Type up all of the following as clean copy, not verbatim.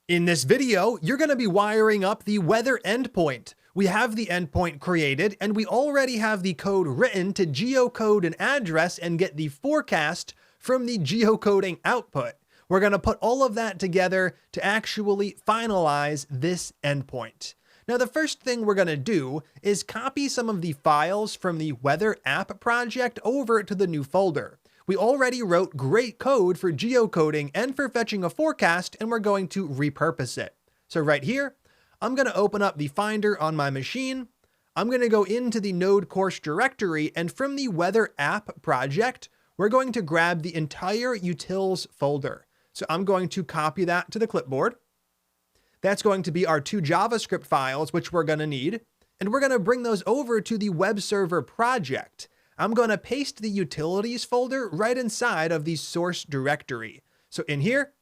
In this video, you're going to be wiring up the weather endpoint. We have the endpoint created, and we already have the code written to geocode an address and get the forecast from the geocoding output. We're going to put all of that together to actually finalize this endpoint. Now, the first thing we're going to do is copy some of the files from the weather app project over to the new folder. We already wrote great code for geocoding and for fetching a forecast, and we're going to repurpose it. So right here, I'm going to open up the Finder on my machine. I'm going to go into the node course directory, and from the weather app project, we're going to grab the entire utils folder. So I'm going to copy that to the clipboard. That's going to be our 2 JavaScript files, which we're going to need, and we're going to bring those over to the web server project. I'm going to paste the utilities folder right inside of the source directory. So in here,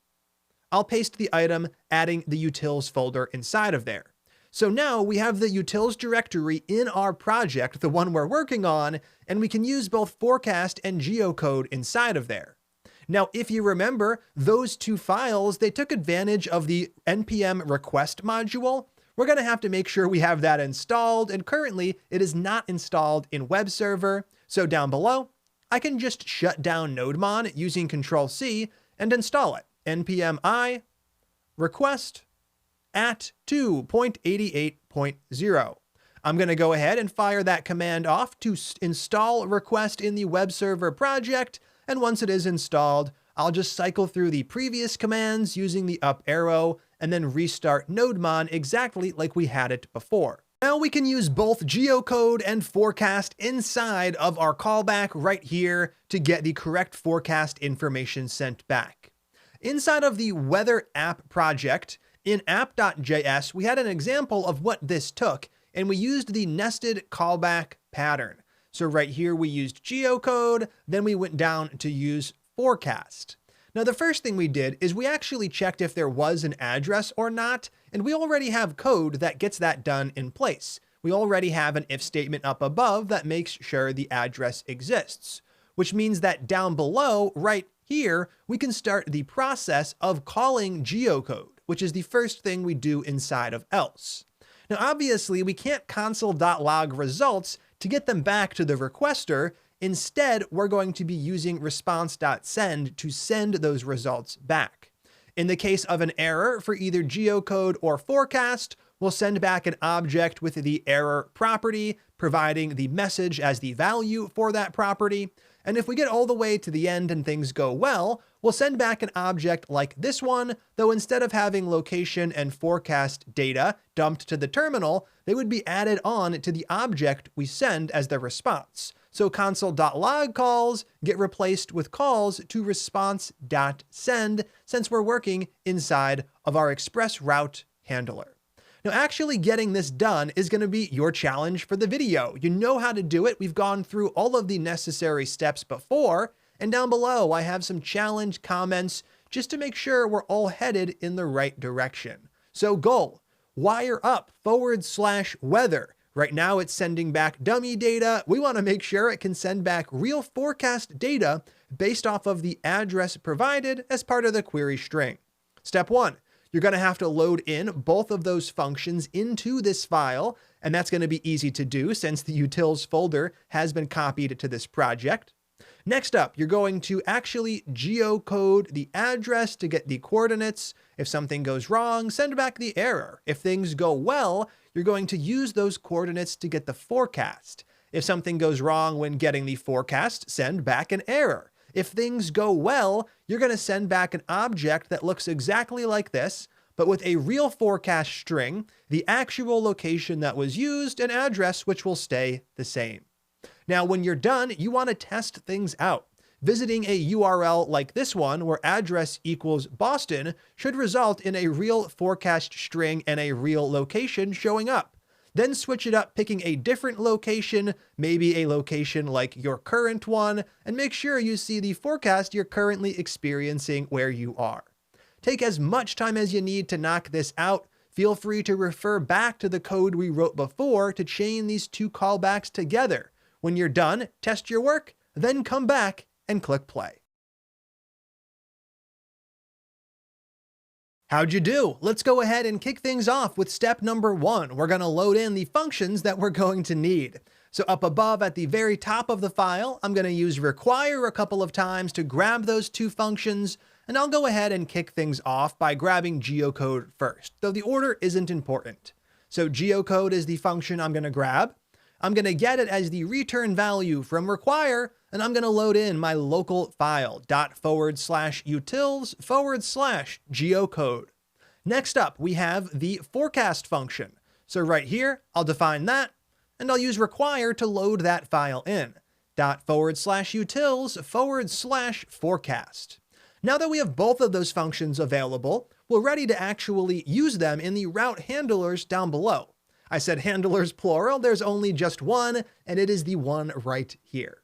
I'll paste the item adding the utils folder inside of there. So now we have the utils directory in our project, the one we're working on, and we can use both forecast and geocode inside of there. Now, if you remember, those 2 files, they took advantage of the npm request module. We're going to have to make sure we have that installed, and currently it is not installed in web server. So down below, I can just shut down nodemon using Control-C and install it. npm I request at 2.88.0. I'm going to go ahead and fire that command off to install request in the web server project. And once it is installed, I'll just cycle through the previous commands using the up arrow and then restart nodemon exactly like we had it before. Now we can use both geocode and forecast inside of our callback right here to get the correct forecast information sent back. Inside of the weather app project, in app.js, we had an example of what this took, and we used the nested callback pattern. So right here, we used geocode, then we went down to use forecast. Now, the first thing we did is we actually checked if there was an address or not, and we already have code that gets that done in place. We already have an if statement up above that makes sure the address exists, which means that down below, right here, we can start the process of calling geocode, which is the first thing we do inside of else. Now, obviously, we can't console.log results to get them back to the requester. Instead, we're going to be using response.send to send those results back. In the case of an error for either geocode or forecast, we'll send back an object with the error property, providing the message as the value for that property. And if we get all the way to the end and things go well, we'll send back an object like this one, though instead of having location and forecast data dumped to the terminal, they would be added on to the object we send as the response. So console.log calls get replaced with calls to response.send since we're working inside of our express route handler. Now, actually getting this done is going to be your challenge for the video. You know how to do it. We've gone through all of the necessary steps before, and down below I have some challenge comments just to make sure we're all headed in the right direction. So goal, wire up /weather. Right now it's sending back dummy data. We want to make sure it can send back real forecast data based off of the address provided as part of the query string. Step 1. You're going to have to load in both of those functions into this file, and that's going to be easy to do since the utils folder has been copied to this project. Next up, you're going to actually geocode the address to get the coordinates. If something goes wrong, send back the error. If things go well, you're going to use those coordinates to get the forecast. If something goes wrong when getting the forecast, send back an error. If things go well, you're going to send back an object that looks exactly like this, but with a real forecast string, the actual location that was used, and address which will stay the same. Now, when you're done, you want to test things out. Visiting a URL like this one, where address equals Boston, should result in a real forecast string and a real location showing up. Then switch it up, picking a different location, maybe a location like your current one, and make sure you see the forecast you're currently experiencing where you are. Take as much time as you need to knock this out. Feel free to refer back to the code we wrote before to chain these 2 callbacks together. When you're done, test your work, then come back and click play. How'd you do? Let's go ahead and kick things off with step number 1. We're going to load in the functions that we're going to need. So up above at the very top of the file, I'm going to use require a couple of times to grab those two functions, and I'll go ahead and kick things off by grabbing geocode first, though the order isn't important. So geocode is the function I'm going to grab. I'm going to get it as the return value from require, and I'm going to load in my local file ./utils/geocode. Next up, we have the forecast function. So right here, I'll define that, and I'll use require to load that file in ./utils/forecast. Now that we have both of those functions available, we're ready to actually use them in the route handlers down below. I said handlers plural, there's only just one, and it is the one right here.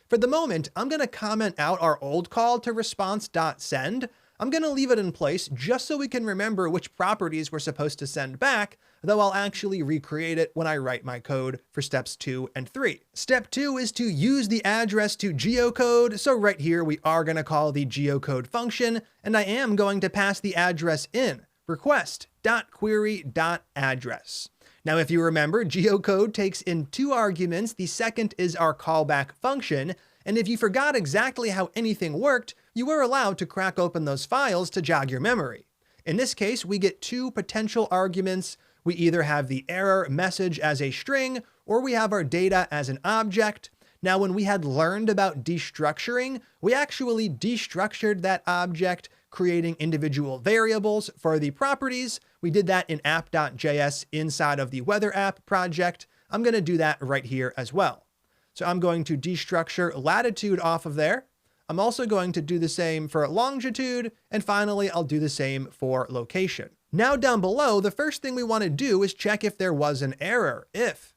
For the moment, I'm going to comment out our old call to response.send. I'm going to leave it in place just so we can remember which properties we're supposed to send back, though I'll actually recreate it when I write my code for steps 2 and 3. Step 2 is to use the address to geocode, so right here we are going to call the geocode function, and I am going to pass the address in, request.query.address. Now, if you remember, geocode takes in 2 arguments. The second is our callback function. And if you forgot exactly how anything worked, you were allowed to crack open those files to jog your memory. In this case, we get 2 potential arguments. We either have the error message as a string, or we have our data as an object. Now, when we had learned about destructuring, we actually destructured that object, creating individual variables for the properties. We did that in app.js inside of the weather app project. I'm going to do that right here as well. So I'm going to destructure latitude off of there. I'm also going to do the same for longitude. And finally, I'll do the same for location. Now down below, the first thing we want to do is check if there was an error. If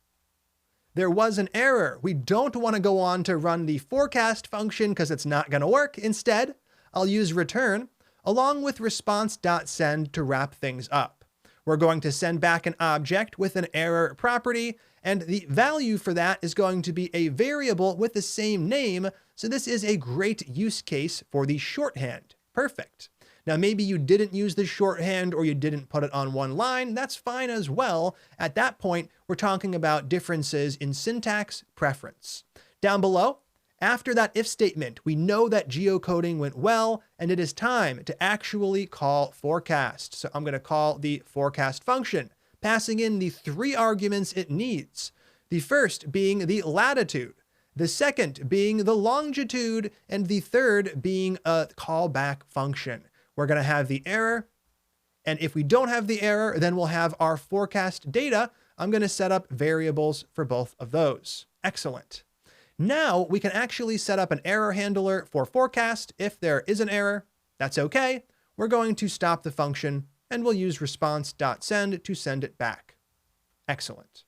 there was an error, we don't want to go on to run the forecast function because it's not going to work. Instead, I'll use return along with response.send to wrap things up. We're going to send back an object with an error property, and the value for that is going to be a variable with the same name. So this is a great use case for the shorthand. Perfect. Now, maybe you didn't use the shorthand or you didn't put it on one line. That's fine as well. At that point, we're talking about differences in syntax preference. Down below, after that if statement, we know that geocoding went well, and it is time to actually call forecast. So I'm going to call the forecast function, passing in the 3 arguments it needs. The first being the latitude, the second being the longitude, and the third being a callback function. We're going to have the error, and if we don't have the error, then we'll have our forecast data. I'm going to set up variables for both of those. Excellent. Now we can actually set up an error handler for forecast. If there is an error, that's okay. We're going to stop the function, and we'll use response.send to send it back. Excellent.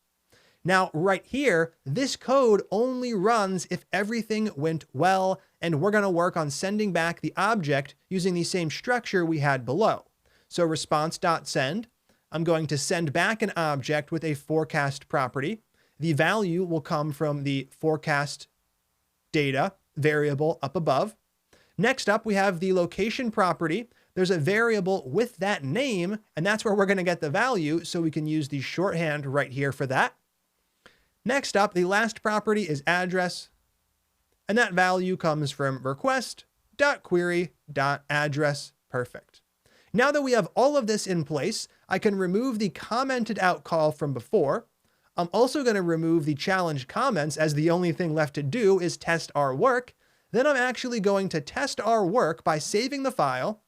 Now, right here, this code only runs if everything went well, and we're going to work on sending back the object using the same structure we had below. So response.send, I'm going to send back an object with a forecast property. The value will come from the forecast data variable up above. Next up, we have the location property. There's a variable with that name, and that's where we're going to get the value, so we can use the shorthand right here for that. Next up, the last property is address, and that value comes from request.query.address. Perfect. Now that we have all of this in place, I can remove the commented out call from before. I'm also going to remove the challenge comments, as the only thing left to do is test our work. Then I'm actually going to test our work by saving the file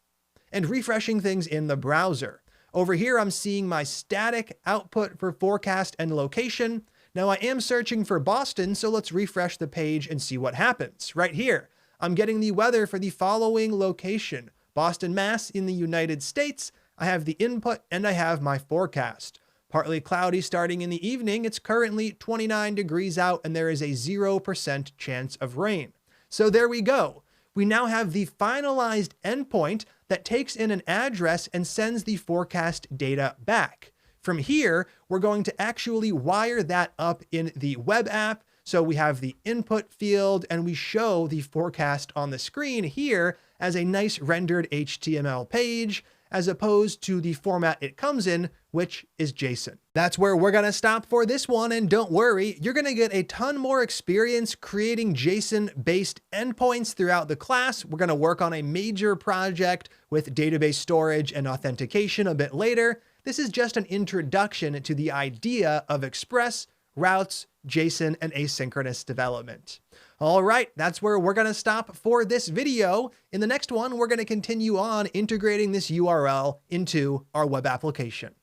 and refreshing things in the browser. Over here, I'm seeing my static output for forecast and location. Now I am searching for Boston, so let's refresh the page and see what happens. Right here, I'm getting the weather for the following location: Boston, Mass. In the United States. I have the input and I have my forecast. Partly cloudy starting in the evening. It's currently 29 degrees out and there is a 0% chance of rain. So there we go. We now have the finalized endpoint that takes in an address and sends the forecast data back. From here, we're going to actually wire that up in the web app. So we have the input field and we show the forecast on the screen here as a nice rendered HTML page. as opposed to the format it comes in, which is JSON. That's where we're gonna stop for this one, and don't worry, you're gonna get a ton more experience creating JSON-based endpoints throughout the class. We're gonna work on a major project with database storage and authentication a bit later. This is just an introduction to the idea of Express, routes, JSON, and asynchronous development. All right, that's where we're gonna stop for this video. In the next one, we're gonna continue on integrating this URL into our web application.